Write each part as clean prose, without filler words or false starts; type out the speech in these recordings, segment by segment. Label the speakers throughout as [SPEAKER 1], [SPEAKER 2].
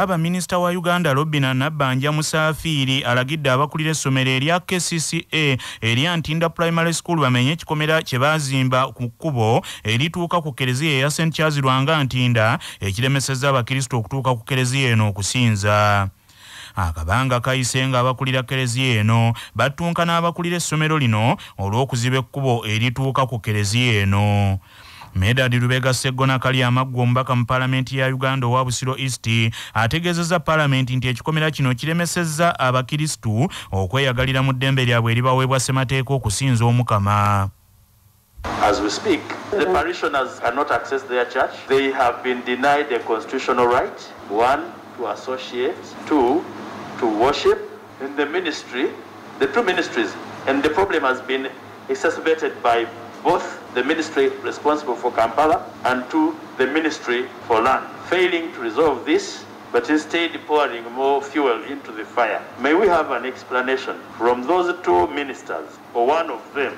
[SPEAKER 1] Ssaabaminisita wa Uganda Nabanja Musafiri alagidde abakulira essomero erya KCCA erya Ntinda Primary School bamenye ekikomera kye baazimba ku kkubo erituuka ku Kereziya ya St. Charles Lwanga Ntinda ekiremesezza abakristo okutuuka ku Kereziya eno okusinza. Akabanga kayise nga abakulira Kereziya eno battunka n'abakulira essomero lino olw'okuziba ekkubo erituuka ku Kereziya eno. Medadi Lubega Segona kali amaggwa omubaka mu Palamenti ya Uganda owa Busiro East ategeezezza Palamenti nti ekikomera kino kiremesezza abakristu okweyagalira mu ddembe lyabwe eribaweebwa ssemateeka okusinza Omukama.
[SPEAKER 2] As we speak, the parishioners cannot access their church. They have been denied a constitutional right, 1, to associate, 2, to worship in the ministry, the two ministries. And the problem has been exacerbated by both the ministry responsible for Kampala and 2, the ministry for land, failing to resolve this, but instead pouring more fuel into the fire. May we have an explanation from those two ministers, or one of them.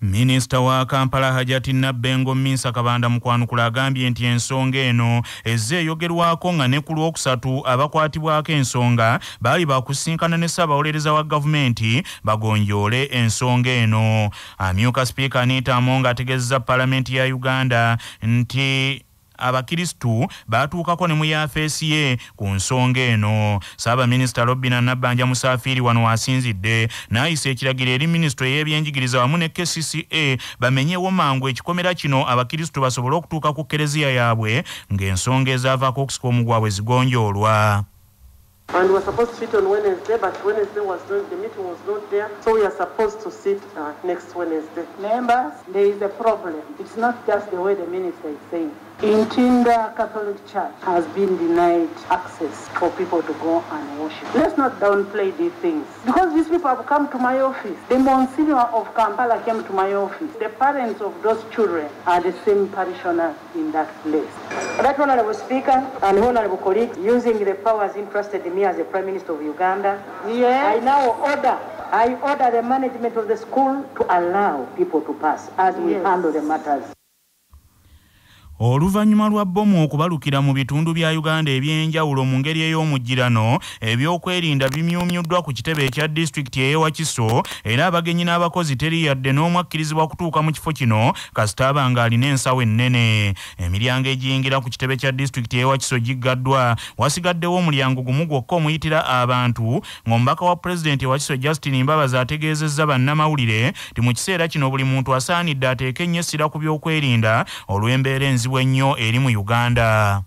[SPEAKER 1] Minisita wa Kampala Hajati Nabbengo Minsa Kabanda Mukwanukula agambye nti ensonga eno ezze eyogerwako nga ne ku Lwokusatu abakwatibwako ensonga baali bakusinkana ne Ssaabawolereza wa gavumenti bagonjoole ensonga eno. Amyuka Sipiika Anita Among ategeezezza Palamenti ya Uganda nti abakristu batuukako ne mu yafeesi ye ku nsonga eno. Ssaabaminisita Nabanja Musafiri wano asinzidde n'ayisa ekiragiro eri minisitule y'ebyenjigiriza wamu ne KCCA bamenyewo mangu ekikomera kino abakristu basobole okutuuka ku Kereziya yaabwe ng'ensonga ezaavaako okusika omugwabwe zigonjoolwa.
[SPEAKER 3] And we were supposed to sit on Wednesday, but Wednesday the meeting was not there, so we are supposed to sit next Wednesday.
[SPEAKER 4] Members, there is a problem. It's not just the way the minister is saying. Ntinda Catholic Church has been denied access for people to go and worship. Let's not downplay these things. Because these people have come to my office. The Monsignor of Kampala came to my office. The parents of those children are the same parishioners in that place.
[SPEAKER 5] That Honorable Speaker and Honorable colleague, using the powers entrusted in me as the Prime Minister of Uganda,
[SPEAKER 4] yes.
[SPEAKER 5] I order the management of the school to allow people to pass as we handle the matters.
[SPEAKER 1] Oluvannyuma lwa Bomu okubalukira mu bitundu bya Uganda ebyenjawulo mu ngeri ey'omujjirano ebyokwerinda bimyumyuddwa ku kitebe ekya disitulikiti ey'e Wakiso era abagenyi n'abakozi teri yadde n'omu akkirizibwa kutuuka mu kifo kino kasita aba ng'alina ensawo ennene. Emiryango egiyingira ku kitebe kya disitulikiti ey'e Wakiso giggaddwa, wasigaddewo omulyango gumu gwokka omuyitira abantu ng'omubaka wa pulezidenti e Wakiso Justin Mbabazi ategeezezza bannamawulire nti mu kiseera kino buli muntu asaanidde ateeke ennyo essira ku byokwerinda olw'embeera enzibu ennyo eri mu Uganda.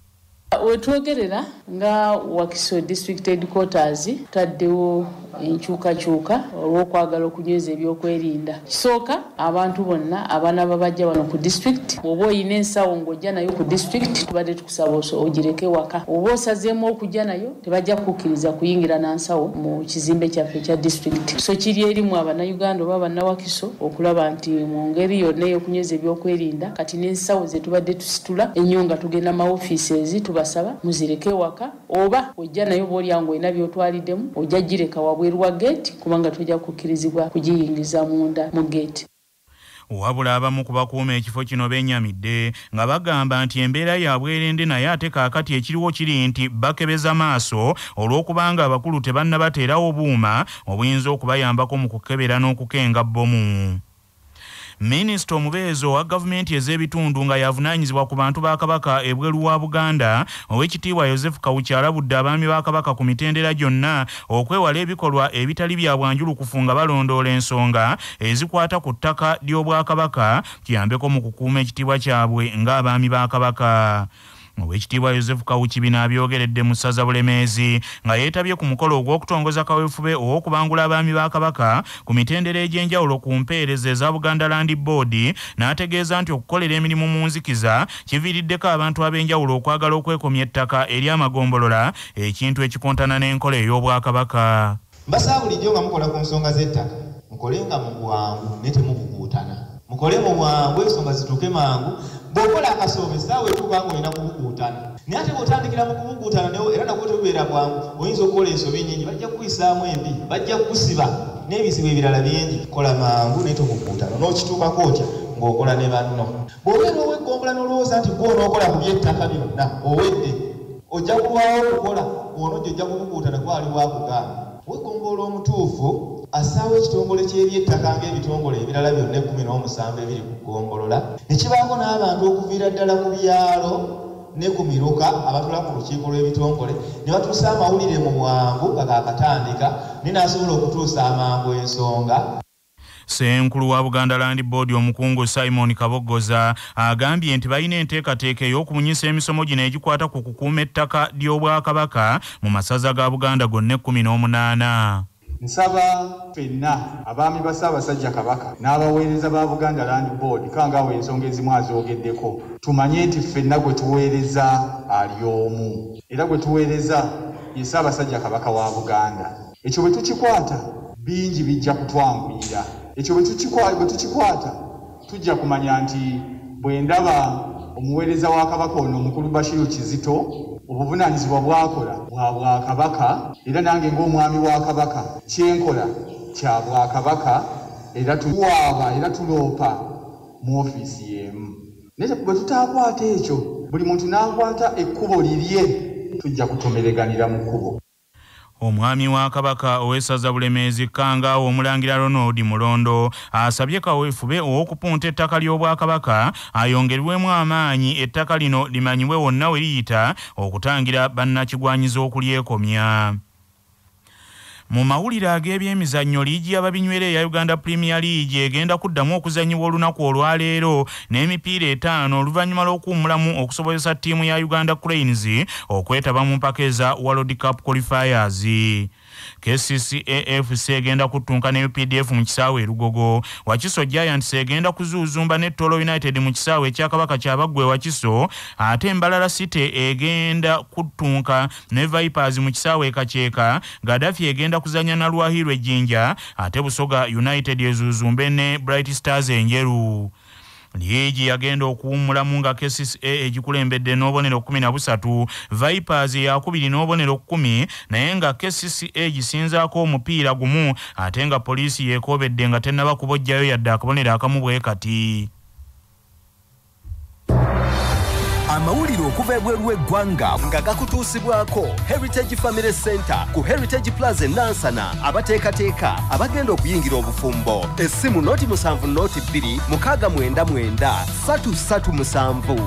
[SPEAKER 6] Wetwogerera nga Wakiso District Headquarters taddewo enkyukakyuka olw'okwagala okunyweza ebyokwerinda. Kisooka abantu bonna abaana babajja wano ku district, oba oyina ensawo ng'ojja nayo ku district tubadde tukusaba ogireke waka. Oba osazeemu okujja nayo tebajja kukkiriza kuyingira na nsawo mu kizimbe kyaffe ekya district. So kiri erimu Abannayuganda oba Bannawakiso okulaba nti mu ngeri yonna ey'okunyweza ebyokwerinda kati n'ensawo ze tubadde tusitula ennyo nga tugenda mu offices tubasaba muzireke waka, oba ojja nayo bw'olyango olina by'otwaliddemu ojja gireka wabweru wa gate kubanga tujja kukkirizibwa kugiyingiza munda mu gate.
[SPEAKER 1] Wabula abamu ku bakuuma ekifo kino bennyamidde nga bagamba nti embeera ya bwerende naye ate kaakati ekiriwo kiri nti bakebeza maaso olw'okubanga abakulu tebannabateerawo buuma obuyinza okubayambako mu kukebera n'okukenga Bomu. Minisita omubeezo wa gavumenti ez'ebitundu nga yavunaanyizibwa ku bantu ba Kabaka ebweru wa Buganda Oweekitiibwa Joseph Kawuki alabudde abaami ba Kabaka ku mitendera gyonna okwewala ebikolwa ebitali bya bwanjulukufu nga balondoola ensonga ezikwata ku ttaka ly'Obwakabaka kiyambeko mu kukuuma ekitiibwa kyabwe ng'abaami ba Kabaka. Oweekitiibwa Joseph Kawuki bino abyogeredde mu ssaza Bulemeezi nga yeetabye ku mukolo ogw'okutongoza kaweefube ow'okubangula abaami ba Kabaka ku mitendera egy'enjawulo ku mpeereza eza Buganda Land Board n'ategeeza nti okukolera emirimu mu nzikiza kiviiriddeko abantu ab'enjawulo okwagala okwekomya ettaka eri amagombolola, ekintu ekikontana n'enkola ey'Obwakabaka.
[SPEAKER 7] Mbasaba bulijjo nga mukola ku nsonga z'ettaka mukolenga mu bwangu ne temubukuutana. Mukole mu bwangu ensonga zituuke mangu. Bw'okola akasobe essaawa etuuka ng'olina kubukuutana. Naye ate bw'otandikira mu kubukuutana era nagwo tebubeera bwangu, oyinza okukola ensobi nnyingi, bajja kukuyisaamu embi, bajja kukusiba n'ebizibu ebirala bingi. Kola mangu naye tobukuutana n'okituukako otya ng'okola ne banno. Bw'obeera ow'eggombola n'olowooza nti gw'onookola ku by'ettaka byonna owedde. ojja kulwawo okukola ono gyojja kukukuutana kwali bwakugamba wegongola omutuufu asaawo ekitongole ky'ebyettaka ng'ebitongole ebirala byonna 17 ebiri ku ggongolola ne kibaako n'abantu okuviira ddala ku byalo ne ku miruka abatula ku lukiiko lw'ebitongole ne batuusa amawulire mu bwangu gakaakatandika ne n'asobola okutuusa amangu ensonga.
[SPEAKER 1] Ssenkulu wa Buganda Land Board omukungu Simon Kabogoza agambye nti balina enteekateeka ey'okubunyisa emisomo gino egikwata ku kukuuma ettaka ly'Obwakabaka mu masaza ga Buganda gonna 18.
[SPEAKER 8] Nsaba ffenna abaami ba Ssaabasajja Kabaka n'abaweereza ba Buganda Land Board kangaawo ensonga ezimu azoogeddeko tumanye nti ffenna gwe tuweereza ali omu era gwe tuweereza ye Ssaabasajja Kabaka wa Buganda. Ekyo bwe tukikwata bingi bijja kutwanguyira. Ekyo bwe tukikwata tujja kumanya nti bwe ndaba omuweereza wa Kabaka ono omukulu Bashiru Kizito obuvunaanyizibwa bwakola bwa Bwakabaka era nange ng'omwami wa Kabaka kyenkola kya Bwakabaka era tuwaaba era tuloopa mu ofiisi y'emu. Naye bwe tutaakwata ekyo buli muntu n'akwata ekkubo lirye tujja kutomereganira mu kkubo.
[SPEAKER 1] Omwami wa Kabaka owessaza Bulemeezi Kangaawo Omulangira Ronald Mulondo asabye kaweefube ow'okupunta ettaka ly'Obwakabaka ayongerwemu amaanyi ettaka lino limanyibwe wonna we liyita okutangira bannakigwanyiza okulyekomya. Mu mawulire ag'ebyemizannyo liigi y'ababinywerera ya Uganda Premier League egenda kuddamu okuzannyibwa olunaku olwaleero n'emipiira 5 oluvannyuma lw'okuwummulamu okusobozesa ttiimu ya Uganda Cranes okwetaba mu mpaka eza World Cup Qualifiers. KCCA egenda kutunka ne UPDF mu kisaawe Lugogo. Wakiso Giants egenda kuzuuzumba ne Tolo United mu kisaawe ekya Kabaka ky'Abaggwe Wakiso, ate Mbalala City egenda kutunka ne Vipers mu kisaawe Kacheeka. Gaddafi egenda kuzanya na Lwahirwe Jinja, ate Busoga United ezuuzumbe ne Bright Stars Enjeru. Liigi yagenda okuwummulamu nga KCCA egikulembedde n'obonero 13, Vipers yakubiri n'obonero 10, naye nga KCCA gisinzaako omupiira gumu, ate nga poliisi yeekobedde nga tennaba kubojjayo yadde akabonero akamu bwe kati.
[SPEAKER 9] Amawulire okuva ebweru w'eggwanga nga gakutuusibwako Heritage Family Center ku Heritage Plaza Nansana abateekateeka abagenda okuyingira obufumbo. Essimu noti 7 noti 2 699 337.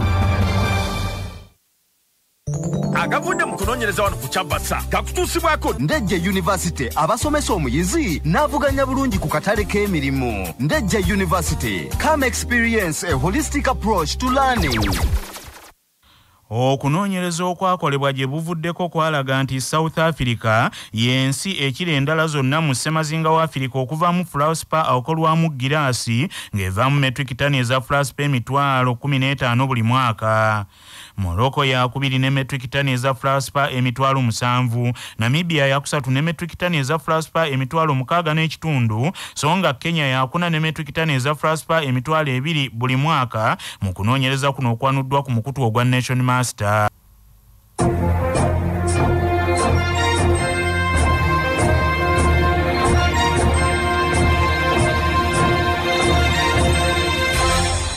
[SPEAKER 9] Agavudde mu kunoonyereza wano ku Kyabasa gakutuusibwako Ndejje University abasomesa omuyizi n'avuganya bulungi ku katale k'emirimu. Ndejje University, come experience a holistic approach to learning.
[SPEAKER 1] Okunoonyereza okwakolebwa gye buvuddeko kwalaga nti South Africa y'ensi ekiri endala zonna mu ssemazinga wa Africa okuvaamu Flaspa okolwamu giraasi ng'evaamu metric tani eza Flaspa 15,000 buli mwaka. Morocco yakubiri ne metric tani eza Flaspa 7,000, Namibia yakusatu ne metric tani eza Flaspa 6,500, so nga Kenya yakuna ne metric tani eza Flaspa 2,000 buli mwaka mu kunoonyereza kuno okwanuddwa ku mukutu ogwa Nation Master.